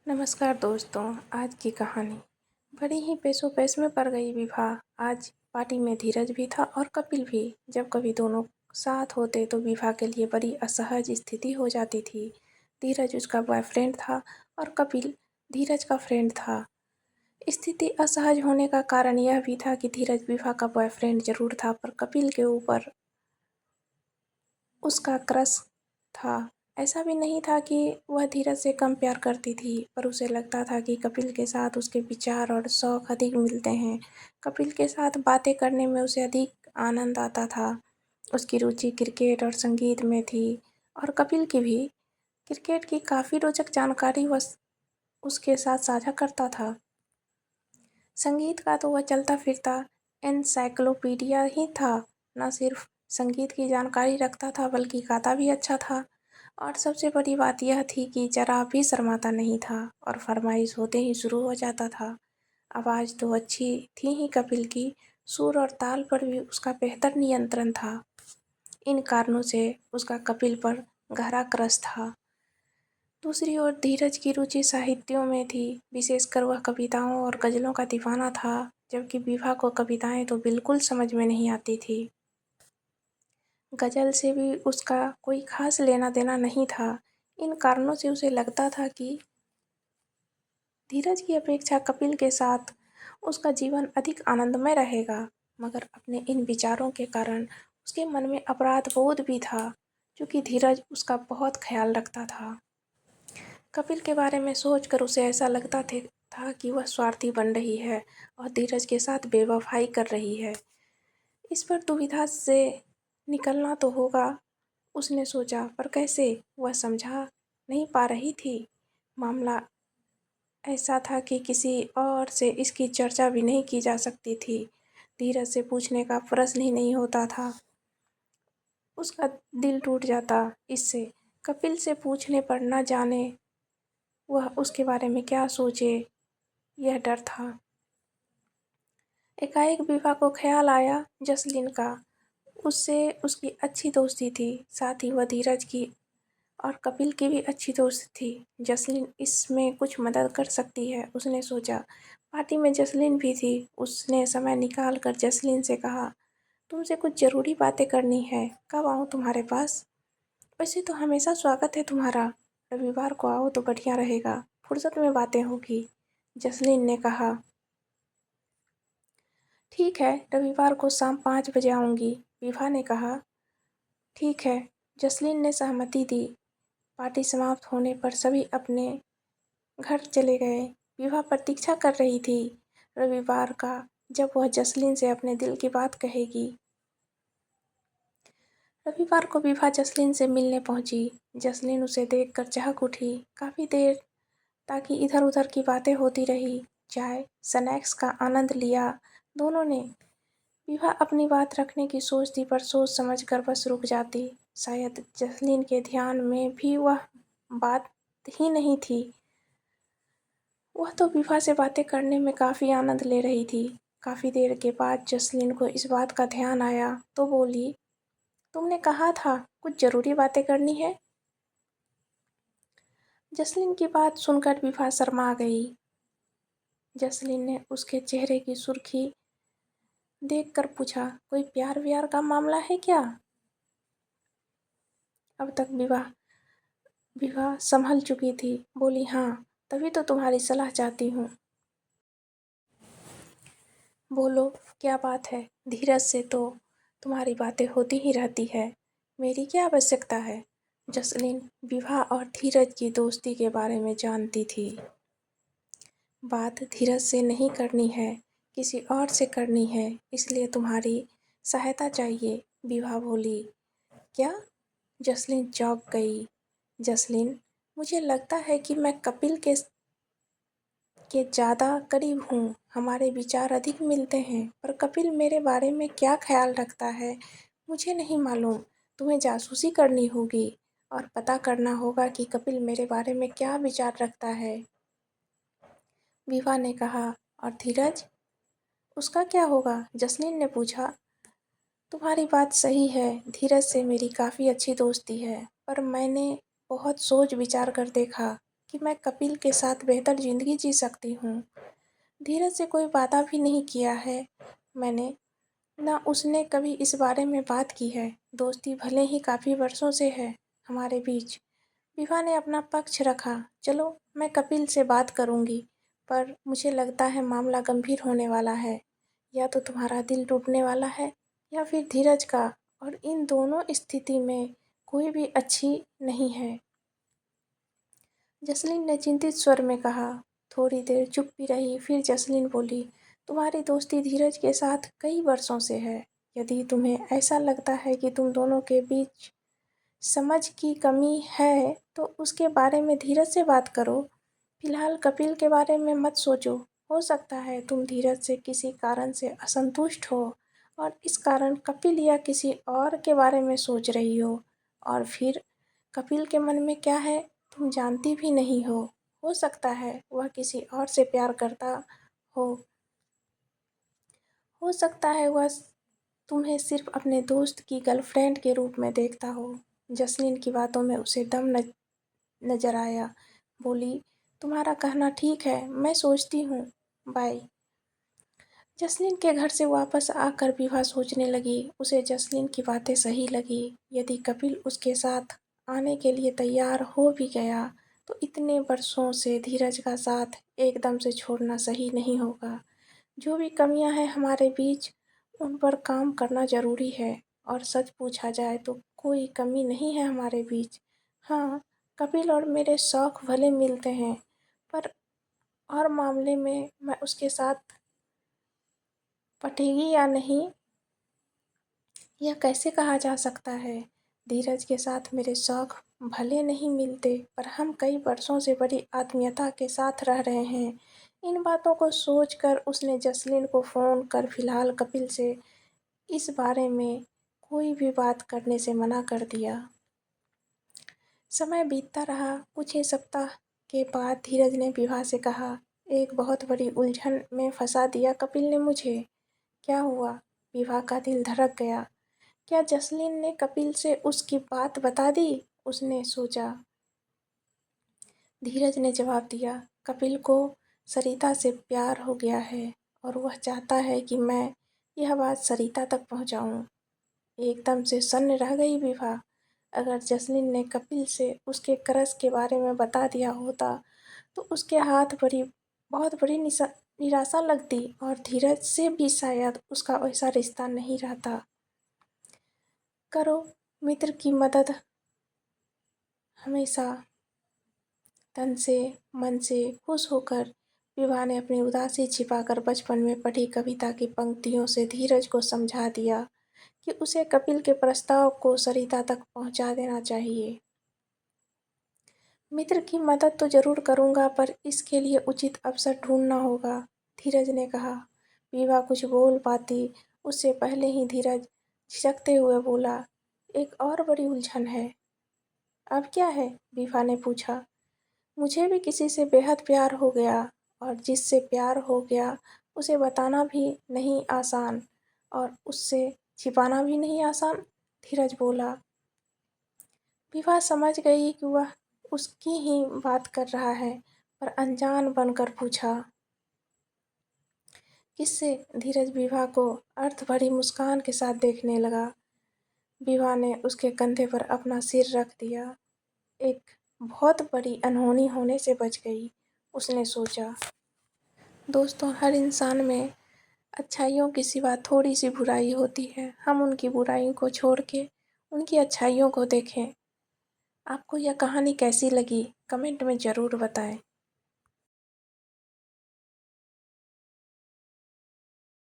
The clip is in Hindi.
नमस्कार दोस्तों। आज की कहानी बड़ी ही पेशोपेश में पड़ गई विभा। आज पार्टी में धीरज भी था और कपिल भी। जब कभी दोनों साथ होते तो विभा के लिए बड़ी असहज स्थिति हो जाती थी। धीरज उसका बॉयफ्रेंड था और कपिल धीरज का फ्रेंड था। स्थिति असहज होने का कारण यह भी था कि धीरज विभा का बॉयफ्रेंड जरूर था, पर कपिल के ऊपर उसका क्रश था। ऐसा भी नहीं था कि वह धीरज से कम प्यार करती थी, पर उसे लगता था कि कपिल के साथ उसके विचार और शौक अधिक मिलते हैं। कपिल के साथ बातें करने में उसे अधिक आनंद आता था। उसकी रुचि क्रिकेट और संगीत में थी और कपिल की भी। क्रिकेट की काफ़ी रोचक जानकारी वह उसके साथ साझा करता था। संगीत का तो वह चलता फिरता एनसाइक्लोपीडिया ही था। न सिर्फ संगीत की जानकारी रखता था बल्कि गाता भी अच्छा था। और सबसे बड़ी बात यह थी कि जरा भी शर्माता नहीं था और फरमाइश होते ही शुरू हो जाता था। आवाज़ तो अच्छी थी ही कपिल की, सुर और ताल पर भी उसका बेहतर नियंत्रण था। इन कारणों से उसका कपिल पर गहरा क्रश था। दूसरी ओर धीरज की रुचि साहित्यों में थी, विशेषकर वह कविताओं और गज़लों का दीवाना था, जबकि विभा को कविताएं तो बिल्कुल समझ में नहीं आती थी। गज़ल से भी उसका कोई खास लेना देना नहीं था। इन कारणों से उसे लगता था कि धीरज की अपेक्षा कपिल के साथ उसका जीवन अधिक आनंदमय रहेगा। मगर अपने इन विचारों के कारण उसके मन में अपराध बोध भी था, क्योंकि धीरज उसका बहुत ख्याल रखता था। कपिल के बारे में सोचकर उसे ऐसा लगता था कि वह स्वार्थी बन रही है और धीरज के साथ बेवफाई कर रही है। इस पर दुविधा से निकलना तो होगा, उसने सोचा, पर कैसे? वह समझा नहीं पा रही थी। मामला ऐसा था कि किसी और से इसकी चर्चा भी नहीं की जा सकती थी। धीरज से पूछने का प्रश्न ही नहीं होता था। उसका दिल टूट जाता इससे। कपिल से पूछने पर न जाने वह उसके बारे में क्या सोचे, यह डर था। एकाएक विभा को ख्याल आया जसलीन का। उससे उसकी अच्छी दोस्ती थी, साथ ही वह धीरज की और कपिल की भी अच्छी दोस्त थी। जसलीन इसमें कुछ मदद कर सकती है, उसने सोचा। पार्टी में जसलीन भी थी। उसने समय निकाल कर जसलीन से कहा, तुमसे कुछ ज़रूरी बातें करनी है, कब आऊँ तुम्हारे पास? वैसे तो हमेशा स्वागत है तुम्हारा, रविवार को आओ तो बढ़िया रहेगा, फुर्सत में बातें होगी, जसलीन ने कहा। ठीक है, रविवार को शाम 5 बजे आऊँगी, विभा ने कहा। ठीक है, जसलीन ने सहमति दी। पार्टी समाप्त होने पर सभी अपने घर चले गए। विभा प्रतीक्षा कर रही थी रविवार का, जब वह जसलीन से अपने दिल की बात कहेगी। रविवार को विभा जसलीन से मिलने पहुंची। जसलीन उसे देखकर चहक उठी। काफ़ी देर ताकि इधर उधर की बातें होती रही। चाय स्नैक्स का आनंद लिया दोनों ने। विभा अपनी बात रखने की सोचती, पर सोच समझ कर बस रुक जाती। शायद जसलीन के ध्यान में भी वह बात ही नहीं थी। वह तो विभा से बातें करने में काफ़ी आनंद ले रही थी। काफ़ी देर के बाद जसलीन को इस बात का ध्यान आया तो बोली, तुमने कहा था कुछ ज़रूरी बातें करनी है। जसलीन की बात सुनकर विभा शर्मा गई। जसलीन ने उसके चेहरे की सुर्खी देखकर पूछा, कोई प्यार व्यार का मामला है क्या? अब तक विभा संभल चुकी थी। बोली, हाँ, तभी तो तुम्हारी सलाह चाहती हूँ। बोलो, क्या बात है? धीरज से तो तुम्हारी बातें होती ही रहती है, मेरी क्या आवश्यकता है? जसलीन विभा और धीरज की दोस्ती के बारे में जानती थी। बात धीरज से नहीं करनी है, किसी और से करनी है, इसलिए तुम्हारी सहायता चाहिए, विभा बोली। क्या? जसलीन चौंक गई। जसलीन, मुझे लगता है कि मैं कपिल के ज़्यादा करीब हूँ, हमारे विचार अधिक मिलते हैं, पर कपिल मेरे बारे में क्या ख्याल रखता है मुझे नहीं मालूम। तुम्हें जासूसी करनी होगी और पता करना होगा कि कपिल मेरे बारे में क्या विचार रखता है, विभा ने कहा। और धीरज, उसका क्या होगा? जसलीन ने पूछा। तुम्हारी बात सही है, धीरज से मेरी काफ़ी अच्छी दोस्ती है, पर मैंने बहुत सोच विचार कर देखा। कि मैं कपिल के साथ बेहतर ज़िंदगी जी सकती हूँ। धीरज से कोई वादा भी नहीं किया है मैंने, ना उसने कभी इस बारे में बात की है। दोस्ती भले ही काफ़ी वर्षों से है हमारे बीच। विभा ने अपना पक्ष रखा। चलो, मैं कपिल से बात करूँगी, पर मुझे लगता है मामला गंभीर होने वाला है। या तो तुम्हारा दिल टूटने वाला है या फिर धीरज का, और इन दोनों स्थिति में कोई भी अच्छी नहीं है। जसलीन ने चिंतित स्वर में कहा। थोड़ी देर चुप भी रही, फिर जसलीन बोली, तुम्हारी दोस्ती धीरज के साथ कई वर्षों से है। यदि तुम्हें ऐसा लगता है कि तुम दोनों के बीच समझ की कमी है तो उसके बारे में धीरज से बात करो। फिलहाल कपिल के बारे में मत सोचो। हो सकता है तुम धीरज से किसी कारण से असंतुष्ट हो और इस कारण कपिल या किसी और के बारे में सोच रही हो, और फिर कपिल के मन में क्या है तुम जानती भी नहीं हो। हो सकता है वह किसी और से प्यार करता हो। हो सकता है वह तुम्हें सिर्फ अपने दोस्त की गर्लफ्रेंड के रूप में देखता हो। जसलीन की बातों में उसे दम नजर आया। बोली, तुम्हारा कहना ठीक है, मैं सोचती हूँ। बाय। जसलीन के घर से वापस आकर विभा सोचने लगी। उसे जसलीन की बातें सही लगी। यदि कपिल उसके साथ आने के लिए तैयार हो भी गया तो इतने वर्षों से धीरज का साथ एकदम से छोड़ना सही नहीं होगा। जो भी कमियां हैं हमारे बीच, उन पर काम करना ज़रूरी है। और सच पूछा जाए तो कोई कमी नहीं है हमारे बीच। हाँ, कपिल और मेरे शौक भले मिलते हैं, पर और मामले में मैं उसके साथ पटेगी या नहीं, यह कैसे कहा जा सकता है। धीरज के साथ मेरे शौक भले नहीं मिलते, पर हम कई वर्षों से बड़ी आत्मीयता के साथ रह रहे हैं। इन बातों को सोचकर उसने जसलीन को फ़ोन कर फिलहाल कपिल से इस बारे में कोई भी बात करने से मना कर दिया। समय बीतता रहा। कुछ ही सप्ताह के बाद धीरज ने विभा से कहा, एक बहुत बड़ी उलझन में फंसा दिया कपिल ने मुझे। क्या हुआ? विभा का दिल धड़क गया। क्या जसलीन ने कपिल से उसकी बात बता दी? उसने सोचा। धीरज ने जवाब दिया, कपिल को सरिता से प्यार हो गया है और वह चाहता है कि मैं यह बात सरिता तक पहुंचाऊं। एकदम से सन्न रह गई विभा। अगर जसलीन ने कपिल से उसके क्रश के बारे में बता दिया होता तो उसके हाथ बहुत बड़ी निराशा लगती और धीरज से भी शायद उसका वैसा रिश्ता नहीं रहता। करो मित्र की मदद हमेशा। तन से मन से खुश होकर विभा ने अपनी उदासी छिपाकर बचपन में पढ़ी कविता की पंक्तियों से धीरज को समझा दिया कि उसे कपिल के प्रस्ताव को सरिता तक पहुंचा देना चाहिए। मित्र की मदद तो जरूर करूंगा, पर इसके लिए उचित अवसर ढूंढना होगा, धीरज ने कहा। विभा कुछ बोल पाती उससे पहले ही धीरज झिझकते हुए बोला, एक और बड़ी उलझन है। अब क्या है? विभा ने पूछा। मुझे भी किसी से बेहद प्यार हो गया, और जिससे प्यार हो गया उसे बताना भी नहीं आसान और उससे छिपाना भी नहीं आसान, धीरज बोला। विभा समझ गई कि वह उसकी ही बात कर रहा है, पर अनजान बनकर पूछा, किससे? धीरज विभा को अर्थ भरी मुस्कान के साथ देखने लगा। विभा ने उसके कंधे पर अपना सिर रख दिया। एक बहुत बड़ी अनहोनी होने से बच गई, उसने सोचा। दोस्तों, हर इंसान में अच्छाइयों की सिवा थोड़ी सी बुराई होती है। हम उनकी बुराइयों को छोड़ के उनकी अच्छाइयों को देखें। आपको यह कहानी कैसी लगी? कमेंट में ज़रूर बताएं।